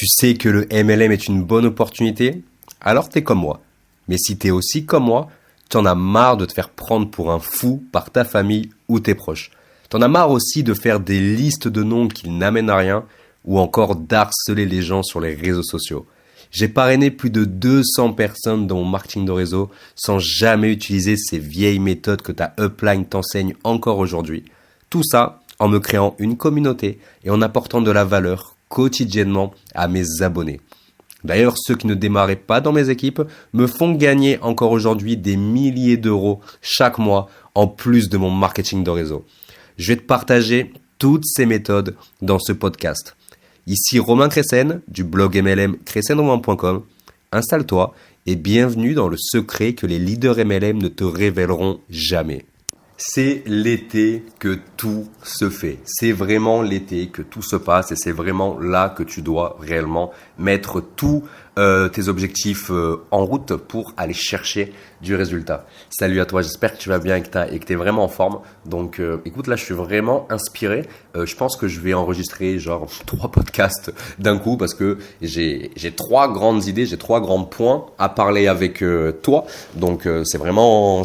Tu sais que le MLM est une bonne opportunité? Alors t'es comme moi. Mais si t'es aussi comme moi, t'en as marre de te faire prendre pour un fou par ta famille ou tes proches. T'en as marre aussi de faire des listes de noms qui n'amènent à rien ou encore d'harceler les gens sur les réseaux sociaux. J'ai parrainé plus de 200 personnes dans mon marketing de réseau sans jamais utiliser ces vieilles méthodes que ta upline t'enseigne encore aujourd'hui. Tout ça en me créant une communauté et en apportant de la valeur quotidiennement à mes abonnés. D'ailleurs, ceux qui ne démarraient pas dans mes équipes me font gagner encore aujourd'hui des milliers d'euros chaque mois en plus de mon marketing de réseau. Je vais te partager toutes ces méthodes dans ce podcast. Ici Romain Cressen du blog MLM cressenromain.com. Installe-toi et bienvenue dans le secret que les leaders MLM ne te révéleront jamais. C'est l'été que tout se fait. C'est vraiment l'été que tout se passe et c'est vraiment là que tu dois réellement mettre tous tes objectifs en route pour aller chercher du résultat. Salut à toi, j'espère que tu vas bien et que tu es vraiment en forme. Donc écoute, là je suis vraiment inspiré. Je pense que je vais enregistrer genre 3 podcasts d'un coup parce que j'ai 3 grandes idées, j'ai 3 grands points à parler avec toi. Donc c'est vraiment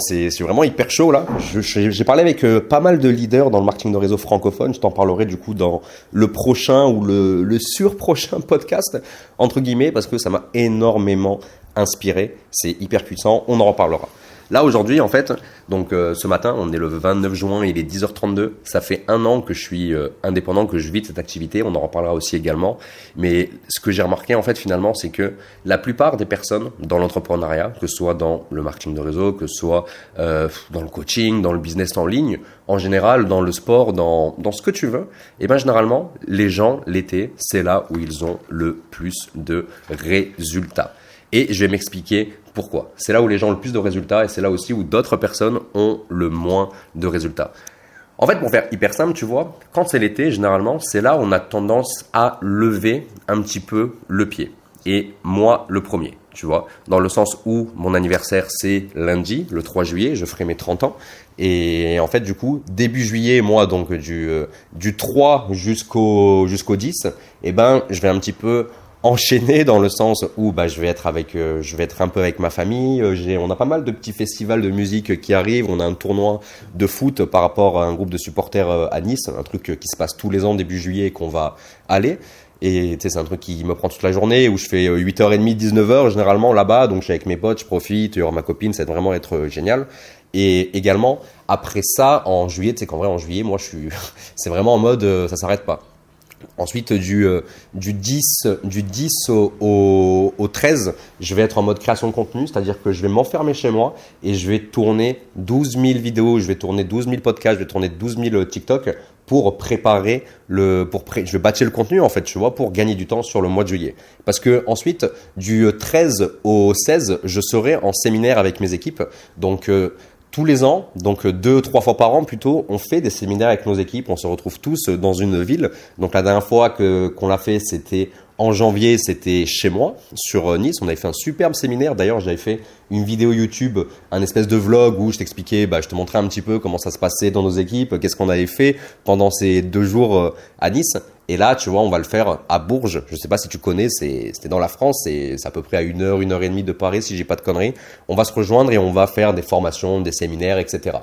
hyper chaud là. J'ai parlé avec pas mal de leaders dans le marketing de réseau francophone. Je t'en parlerai du coup dans le prochain ou le surprochain podcast entre guillemets parce que ça m'a énormément inspiré. C'est hyper puissant. On en reparlera. Là aujourd'hui en fait, donc ce matin, on est le 29 juin, il est 10h32. Ça fait 1 an que je suis indépendant, que je vis de cette activité. On en reparlera aussi également. Mais ce que j'ai remarqué en fait finalement, c'est que la plupart des personnes dans l'entrepreneuriat, que ce soit dans le marketing de réseau, que ce soit dans le coaching, dans le business en ligne, en général dans le sport, dans ce que tu veux, et ben généralement les gens l'été, c'est là où ils ont le plus de résultats. Et je vais m'expliquer pourquoi. C'est là où les gens ont le plus de résultats et c'est là aussi où d'autres personnes ont le moins de résultats. En fait, pour faire hyper simple, tu vois, quand c'est l'été, généralement, c'est là où on a tendance à lever un petit peu le pied. Et moi, le premier, tu vois, dans le sens où mon anniversaire, c'est lundi, le 3 juillet, je ferai mes 30 ans. Et en fait, du coup, début juillet, moi, donc du 3 jusqu'au 10, eh ben, je vais un petit peu enchaîné dans le sens où je vais être un peu avec ma famille. On a pas mal de petits festivals de musique qui arrivent. On a un tournoi de foot par rapport à un groupe de supporters à Nice, un truc qui se passe tous les ans début juillet et qu'on va aller. Et tu sais, c'est un truc qui me prend toute la journée où je fais 8h30, 19h généralement là-bas. Donc je suis avec mes potes, je profite, il y aura ma copine, ça va vraiment être génial. Et également après ça, en juillet, tu sais qu'en vrai en juillet, moi c'est vraiment en mode ça s'arrête pas. Ensuite, du 10 au 13, je vais être en mode création de contenu, c'est-à-dire que je vais m'enfermer chez moi et je vais tourner 12 000 vidéos, je vais tourner 12 000 podcasts, je vais tourner 12 000 TikTok pour préparer je vais batcher le contenu en fait, tu vois, pour gagner du temps sur le mois de juillet. Parce que ensuite, du 13 au 16, je serai en séminaire avec mes équipes, donc tous les ans, donc 2-3 fois par an plutôt, on fait des séminaires avec nos équipes. On se retrouve tous dans une ville. Donc la dernière fois qu'on l'a fait, c'était en janvier, c'était chez moi, sur Nice. On avait fait un superbe séminaire. D'ailleurs, j'avais fait une vidéo YouTube, un espèce de vlog où je t'expliquais, je te montrais un petit peu comment ça se passait dans nos équipes, qu'est-ce qu'on avait fait pendant ces 2 jours à Nice. Et là, tu vois, on va le faire à Bourges. Je sais pas si tu connais, c'était dans la France, c'est à peu près à 1h30 de Paris, si j'ai pas de conneries. On va se rejoindre et on va faire des formations, des séminaires, etc.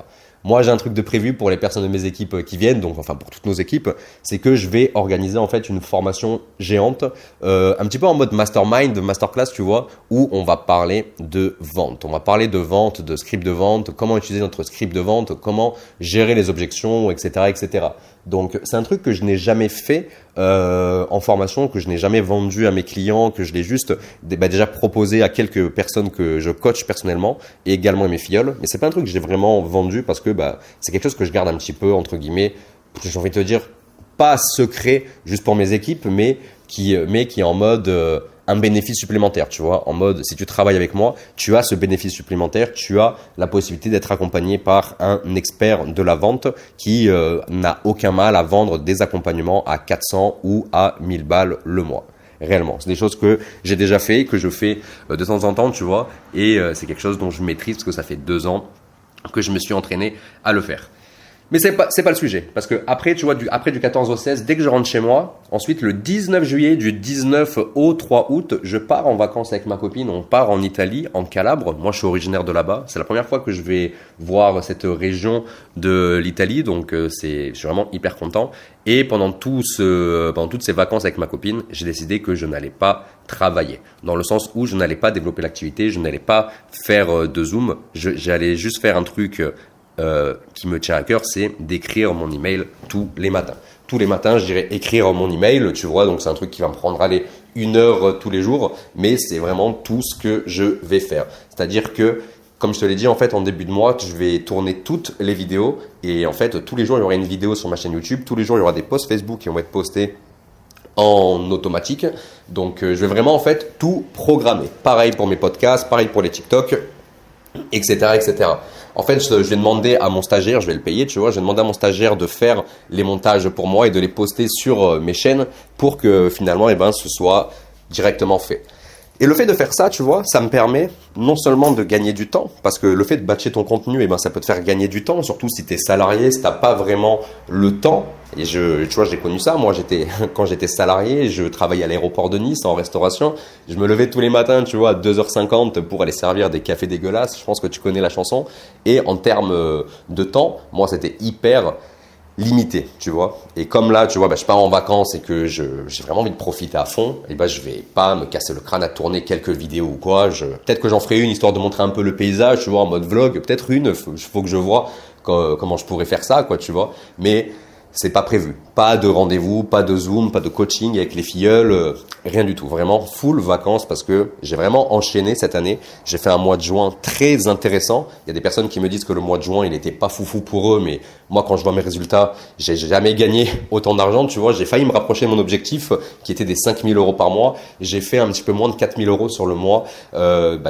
Moi, j'ai un truc de prévu pour les personnes de mes équipes qui viennent, donc enfin pour toutes nos équipes, c'est que je vais organiser en fait une formation géante, un petit peu en mode mastermind, masterclass, tu vois, où on va parler de vente. On va parler de vente, de script de vente, comment utiliser notre script de vente, comment gérer les objections, etc., etc. Donc, c'est un truc que je n'ai jamais fait en formation, que je n'ai jamais vendu à mes clients, que je l'ai juste déjà proposé à quelques personnes que je coach personnellement et également à mes filleuls. Mais c'est pas un truc que j'ai vraiment vendu parce que c'est quelque chose que je garde un petit peu entre guillemets, j'ai envie de te dire, pas secret juste pour mes équipes, mais qui est en mode un bénéfice supplémentaire, tu vois, en mode si tu travailles avec moi, tu as ce bénéfice supplémentaire, tu as la possibilité d'être accompagné par un expert de la vente qui n'a aucun mal à vendre des accompagnements à 400 ou à 1000 balles le mois. Réellement, c'est des choses que j'ai déjà fait, que je fais de temps en temps, tu vois, et c'est quelque chose dont je maîtrise parce que ça fait 2 ans que je me suis entraîné à le faire. Mais c'est pas le sujet. Parce que après, tu vois, après du 14 au 16, dès que je rentre chez moi, ensuite le 19 juillet, du 19 au 3 août, je pars en vacances avec ma copine. On part en Italie, en Calabre. Moi, je suis originaire de là-bas. C'est la première fois que je vais voir cette région de l'Italie. Donc, je suis vraiment hyper content. Et pendant toutes ces vacances avec ma copine, j'ai décidé que je n'allais pas travailler. Dans le sens où je n'allais pas développer l'activité, je n'allais pas faire de Zoom. J'allais juste faire un truc qui me tient à cœur, c'est d'écrire mon email tous les matins. Tous les matins, je dirais écrire mon email, tu vois, donc c'est un truc qui va me prendre une heure tous les jours, mais c'est vraiment tout ce que je vais faire. C'est-à-dire que, comme je te l'ai dit, en fait, en début de mois, je vais tourner toutes les vidéos et en fait, tous les jours, il y aura une vidéo sur ma chaîne YouTube, tous les jours, il y aura des posts Facebook qui vont être postés en automatique. Donc, je vais vraiment, en fait, tout programmer. Pareil pour mes podcasts, pareil pour les TikTok, etc., etc. En fait, je vais demander à mon stagiaire, je vais le payer, tu vois, je vais demander à mon stagiaire de faire les montages pour moi et de les poster sur mes chaînes pour que finalement, ce soit directement fait. Et le fait de faire ça, tu vois, ça me permet non seulement de gagner du temps, parce que le fait de batcher ton contenu, ça peut te faire gagner du temps, surtout si tu es salarié, si tu n'as pas vraiment le temps. Et tu vois, j'ai connu ça. Moi, quand j'étais salarié, je travaillais à l'aéroport de Nice en restauration. Je me levais tous les matins, tu vois, à 2h50 pour aller servir des cafés dégueulasses. Je pense que tu connais la chanson. Et en termes de temps, moi, c'était hyper limité, tu vois. Et comme là, tu vois, je pars en vacances et que j'ai vraiment envie de profiter à fond, et je vais pas me casser le crâne à tourner quelques vidéos ou quoi. Peut-être que j'en ferai une histoire de montrer un peu le paysage, tu vois, en mode vlog. Peut-être une, faut que je vois comment je pourrais faire ça, quoi, tu vois. Mais c'est pas prévu. Pas de rendez-vous, pas de Zoom, pas de coaching avec les filleuls, rien du tout. Vraiment full vacances parce que j'ai vraiment enchaîné cette année. J'ai fait un mois de juin très intéressant. Il y a des personnes qui me disent que le mois de juin, il était pas foufou pour eux, mais moi, quand je vois mes résultats, j'ai jamais gagné autant d'argent, tu vois. J'ai failli me rapprocher de mon objectif qui était des 5 000 € par mois. J'ai fait un petit peu moins de 4 000 € sur le mois,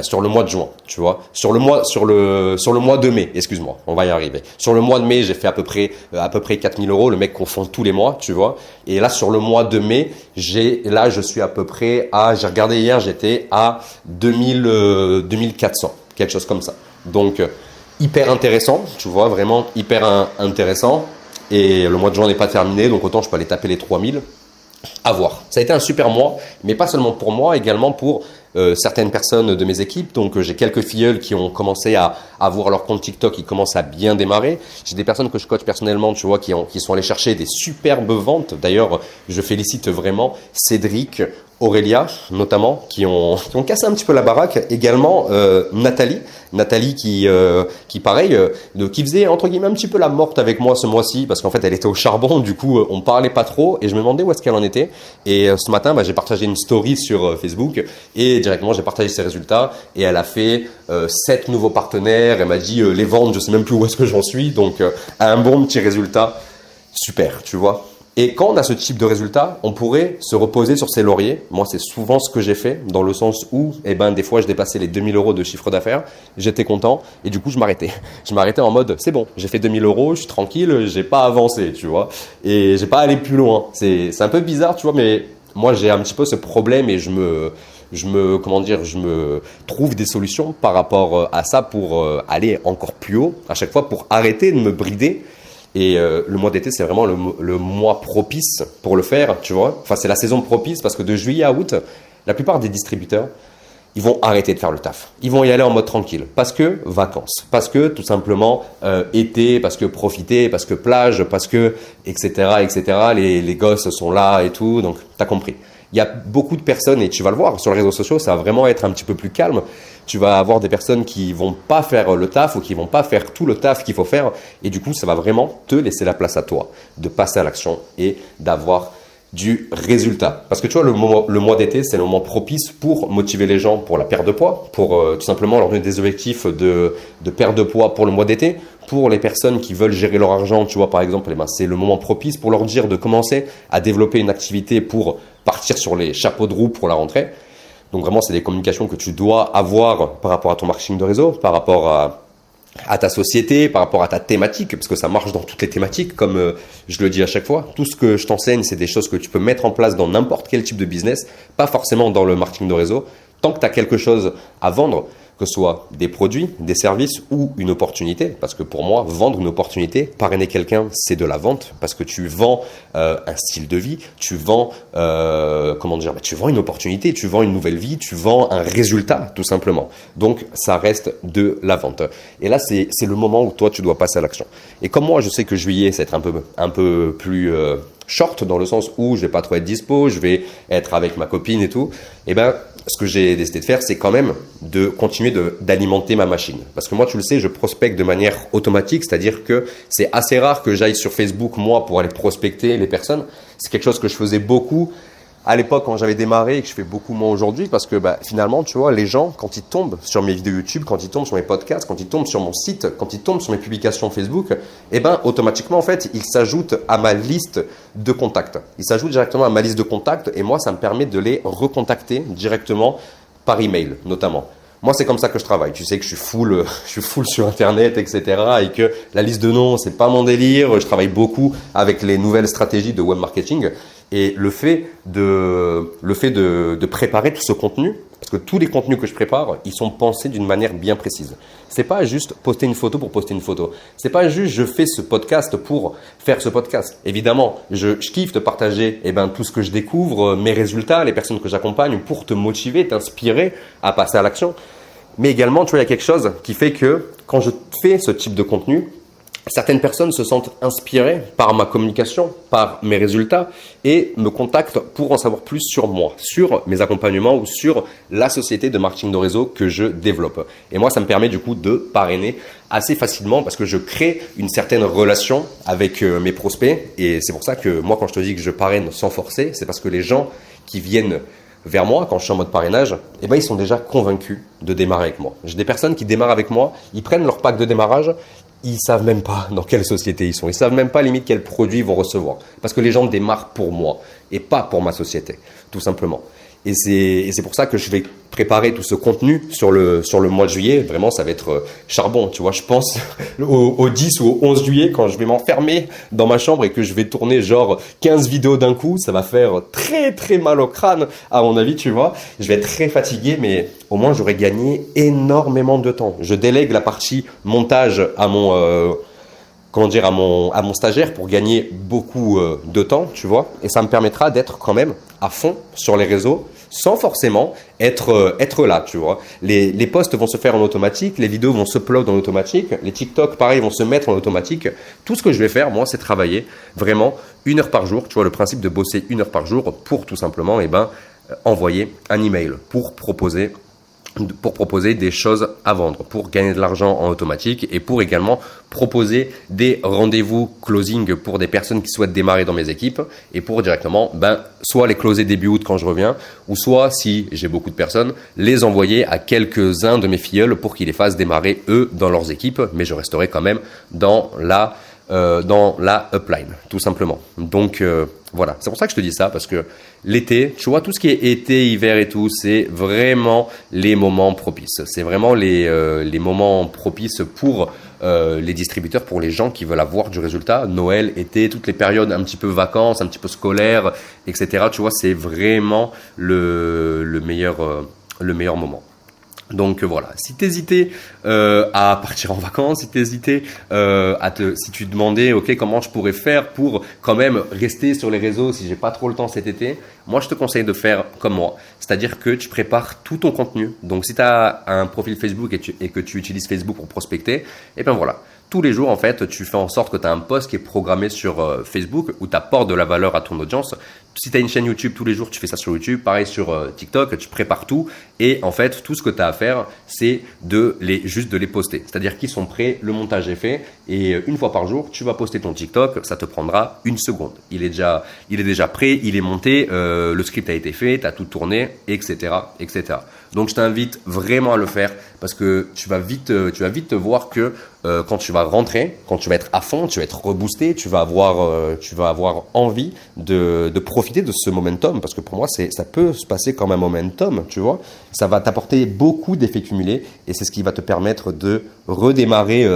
sur le mois de juin, tu vois. Sur le mois de mai, excuse-moi, on va y arriver. Sur le mois de mai, j'ai fait à peu près 4 000 €. Le mec confond tous les mois, tu vois. Et là, sur le mois de mai, je suis à peu près j'ai regardé hier, j'étais à 2400, quelque chose comme ça. Donc, hyper intéressant, tu vois, vraiment hyper intéressant. Et le mois de juin n'est pas terminé, donc autant je peux aller taper les 3000. À voir. Ça a été un super mois, mais pas seulement pour moi, également pour certaines personnes de mes équipes. Donc, j'ai quelques filleuls qui ont commencé à avoir leur compte TikTok, qui commencent à bien démarrer. J'ai des personnes que je coach personnellement, tu vois, qui sont allées chercher des superbes ventes. D'ailleurs, je félicite vraiment Cédric, Aurélia, notamment, qui ont cassé un petit peu la baraque. Également, Nathalie qui pareil, qui faisait entre guillemets un petit peu la morte avec moi ce mois-ci, parce qu'en fait, elle était au charbon. Du coup, on parlait pas trop et je me demandais où est-ce qu'elle en était. Et ce matin, j'ai partagé une story sur Facebook et directement, j'ai partagé ses résultats et elle a fait 7 nouveaux partenaires. Elle m'a dit les ventes, je sais même plus où est-ce que j'en suis. Donc, un bon petit résultat. Super, tu vois. Et quand on a ce type de résultat, on pourrait se reposer sur ses lauriers. Moi, c'est souvent ce que j'ai fait, dans le sens où, des fois, je dépassais les 2000 € de chiffre d'affaires. J'étais content et du coup, je m'arrêtais. Je m'arrêtais en mode, c'est bon, j'ai fait 2000 €, je suis tranquille, j'ai pas avancé, tu vois. Et j'ai pas allé plus loin. C'est un peu bizarre, tu vois, mais moi, j'ai un petit peu ce problème et je me trouve des solutions par rapport à ça pour aller encore plus haut, à chaque fois pour arrêter de me brider. Et le mois d'été, c'est vraiment le mois propice pour le faire, tu vois. Enfin, c'est la saison propice parce que de juillet à août, la plupart des distributeurs, ils vont arrêter de faire le taf. Ils vont y aller en mode tranquille parce que vacances, parce que tout simplement été, parce que profiter, parce que plage, parce que etc. Les gosses sont là et tout, donc t'as compris. Il y a beaucoup de personnes, et tu vas le voir sur les réseaux sociaux, ça va vraiment être un petit peu plus calme. Tu vas avoir des personnes qui vont pas faire le taf ou qui vont pas faire tout le taf qu'il faut faire. Et du coup, ça va vraiment te laisser la place à toi de passer à l'action et d'avoir du résultat. Parce que tu vois, le mois d'été, c'est le moment propice pour motiver les gens pour la perte de poids, pour tout simplement leur donner des objectifs de perte de poids pour le mois d'été. Pour les personnes qui veulent gérer leur argent, tu vois, par exemple, c'est le moment propice pour leur dire de commencer à développer une activité pour partir sur les chapeaux de roue pour la rentrée. Donc vraiment, c'est des communications que tu dois avoir par rapport à ton marketing de réseau, par rapport à ta société, par rapport à ta thématique, parce que ça marche dans toutes les thématiques, comme je le dis à chaque fois. Tout ce que je t'enseigne, c'est des choses que tu peux mettre en place dans n'importe quel type de business, pas forcément dans le marketing de réseau. Tant que tu as quelque chose à vendre, que ce soit des produits, des services ou une opportunité. Parce que pour moi, vendre une opportunité, parrainer quelqu'un, c'est de la vente. Parce que tu vends un style de vie, tu vends, tu vends une opportunité, tu vends une nouvelle vie, tu vends un résultat, tout simplement. Donc, ça reste de la vente. Et là, c'est le moment où toi, tu dois passer à l'action. Et comme moi, je sais que juillet, ça va être un peu plus short, dans le sens où je vais pas trop être dispo, je vais être avec ma copine et tout. Et ben, ce que j'ai décidé de faire, c'est quand même de continuer d'alimenter ma machine. Parce que moi, tu le sais, je prospecte de manière automatique, c'est-à-dire que c'est assez rare que j'aille sur Facebook, moi, pour aller prospecter les personnes. C'est quelque chose que je faisais beaucoup à l'époque quand j'avais démarré et que je fais beaucoup moins aujourd'hui, parce que finalement, tu vois, les gens, quand ils tombent sur mes vidéos YouTube, quand ils tombent sur mes podcasts, quand ils tombent sur mon site, quand ils tombent sur mes publications Facebook, automatiquement, en fait, ils s'ajoutent à ma liste de contacts. Ils s'ajoutent directement à ma liste de contacts et moi, ça me permet de les recontacter directement par email, notamment. Moi, c'est comme ça que je travaille. Tu sais que je suis full sur Internet, etc. Et que la liste de noms, c'est pas mon délire. Je travaille beaucoup avec les nouvelles stratégies de web marketing. Et le fait de préparer tout ce contenu, parce que tous les contenus que je prépare, ils sont pensés d'une manière bien précise. C'est pas juste poster une photo pour poster une photo. C'est pas juste je fais ce podcast pour faire ce podcast. Évidemment, je kiffe de partager tout ce que je découvre, mes résultats, les personnes que j'accompagne pour te motiver, t'inspirer à passer à l'action. Mais également, tu vois, il y a quelque chose qui fait que quand je fais ce type de contenu, certaines personnes se sentent inspirées par ma communication, par mes résultats et me contactent pour en savoir plus sur moi, sur mes accompagnements ou sur la société de marketing de réseau que je développe. Et moi, ça me permet du coup de parrainer assez facilement parce que je crée une certaine relation avec mes prospects. Et c'est pour ça que moi, quand je te dis que je parraine sans forcer, c'est parce que les gens qui viennent vers moi, quand je suis en mode parrainage, ils sont déjà convaincus de démarrer avec moi. J'ai des personnes qui démarrent avec moi, ils prennent leur pack de démarrage, ils savent même pas dans quelle société ils sont. Ils savent même pas limite quel produit ils vont recevoir. Parce que les gens démarrent pour moi et pas pour ma société, tout simplement. Et c'est pour ça que je vais préparer tout ce contenu sur le mois de juillet. Vraiment, ça va être charbon, tu vois. Je pense au 10 ou au 11 juillet, quand je vais m'enfermer dans ma chambre et que je vais tourner genre 15 vidéos d'un coup, ça va faire très très mal au crâne, à mon avis, tu vois. Je vais être très fatigué, mais au moins, j'aurai gagné énormément de temps. Je délègue la partie montage à mon stagiaire pour gagner beaucoup de temps, tu vois. Et ça me permettra d'être quand même à fond sur les réseaux sans forcément être là, tu vois. Les posts vont se faire en automatique, les vidéos vont se upload en automatique, les TikTok, pareil, vont se mettre en automatique. Tout ce que je vais faire, moi, c'est travailler vraiment 1 heure par jour. Tu vois, le principe de bosser 1 heure par jour pour tout simplement envoyer un email pour proposer des choses à vendre, pour gagner de l'argent en automatique et pour également proposer des rendez-vous closing pour des personnes qui souhaitent démarrer dans mes équipes et pour directement soit les closer début août quand je reviens ou soit, si j'ai beaucoup de personnes, les envoyer à quelques-uns de mes filleuls pour qu'ils les fassent démarrer eux dans leurs équipes, mais je resterai quand même dans la upline, tout simplement. Donc voilà, c'est pour ça que je te dis ça, parce que l'été, tu vois, tout ce qui est été, hiver et tout, c'est vraiment les moments propices. C'est vraiment les moments propices pour les distributeurs, pour les gens qui veulent avoir du résultat. Noël, été, toutes les périodes un petit peu vacances, un petit peu scolaires, etc. Tu vois, c'est vraiment le meilleur moment. Donc voilà, si t'hésitais à partir en vacances, si t'hésitais si tu te demandais comment je pourrais faire pour quand même rester sur les réseaux si j'ai pas trop le temps cet été, moi je te conseille de faire comme moi, c'est-à-dire que tu prépares tout ton contenu. Donc si tu as un profil Facebook et que tu utilises Facebook pour prospecter, voilà. Tous les jours, en fait, tu fais en sorte que tu as un post qui est programmé sur Facebook où tu apportes de la valeur à ton audience. Si tu as une chaîne YouTube, tous les jours, tu fais ça sur YouTube. Pareil sur TikTok, tu prépares tout. Et en fait, tout ce que tu as à faire, c'est juste de les poster. C'est-à-dire qu'ils sont prêts, le montage est fait. Et une fois par jour, tu vas poster ton TikTok. Ça te prendra 1 seconde. Il est déjà prêt, il est monté, le script a été fait, tu as tout tourné, etc., etc. Donc, je t'invite vraiment à le faire parce que tu vas vite te voir que quand tu vas rentrer, quand tu vas être à fond, tu vas être reboosté, tu vas avoir envie de profiter de ce momentum parce que pour moi, ça peut se passer comme un momentum, tu vois. Ça va t'apporter beaucoup d'effets cumulés et c'est ce qui va te permettre de redémarrer,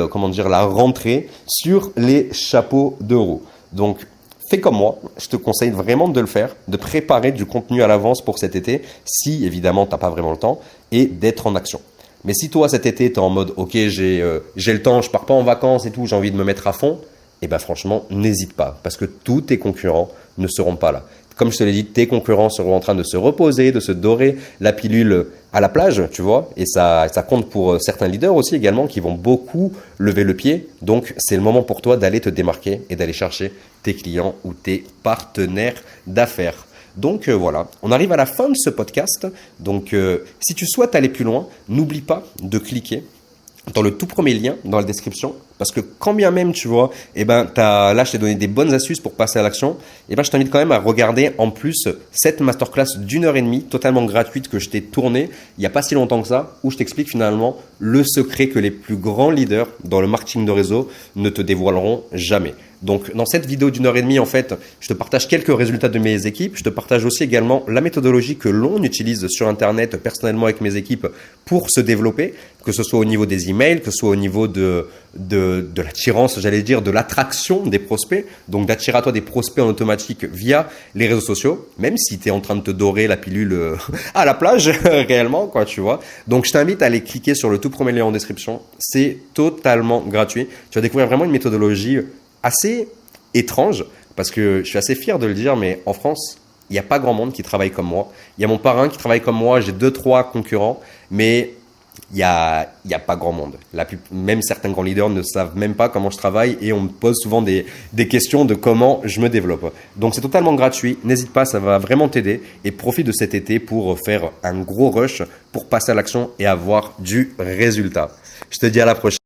la rentrée sur les chapeaux de roue. Donc, fais comme moi, je te conseille vraiment de le faire, de préparer du contenu à l'avance pour cet été, si évidemment tu n'as pas vraiment le temps, et d'être en action. Mais si toi cet été t'es en mode ok j'ai le temps, je pars pas en vacances et tout, j'ai envie de me mettre à fond, et ben franchement n'hésite pas parce que tous tes concurrents ne seront pas là. Comme je te l'ai dit, tes concurrents seront en train de se reposer, de se dorer la pilule à la plage, tu vois. Et ça compte pour certains leaders aussi également qui vont beaucoup lever le pied. Donc, c'est le moment pour toi d'aller te démarquer et d'aller chercher tes clients ou tes partenaires d'affaires. Donc voilà, on arrive à la fin de ce podcast. Donc si tu souhaites aller plus loin, n'oublie pas de cliquer dans le tout premier lien dans la description. Parce que quand bien même, tu vois, là, je t'ai donné des bonnes astuces pour passer à l'action. Je t'invite quand même à regarder en plus cette masterclass d'1 heure et demie, totalement gratuite, que je t'ai tournée il n'y a pas si longtemps que ça, où je t'explique finalement le secret que les plus grands leaders dans le marketing de réseau ne te dévoileront jamais. Donc, dans cette vidéo d'1 heure et demie, en fait, je te partage quelques résultats de mes équipes. Je te partage aussi également la méthodologie que l'on utilise sur Internet personnellement avec mes équipes pour se développer, que ce soit au niveau des emails, que ce soit au niveau de l'attirance, j'allais dire, de l'attraction des prospects. Donc, d'attirer à toi des prospects en automatique via les réseaux sociaux, même si tu es en train de te dorer la pilule à la plage, réellement, quoi, tu vois. Donc, je t'invite à aller cliquer sur le tout premier lien en description. C'est totalement gratuit. Tu vas découvrir vraiment une méthodologie assez étrange, parce que je suis assez fier de le dire, mais en France, il n'y a pas grand monde qui travaille comme moi. Il y a mon parrain qui travaille comme moi, j'ai 2-3 concurrents, mais il n'y a pas grand monde. Même certains grands leaders ne savent même pas comment je travaille et on me pose souvent des questions de comment je me développe. Donc c'est totalement gratuit, n'hésite pas, ça va vraiment t'aider et profite de cet été pour faire un gros rush pour passer à l'action et avoir du résultat. Je te dis à la prochaine.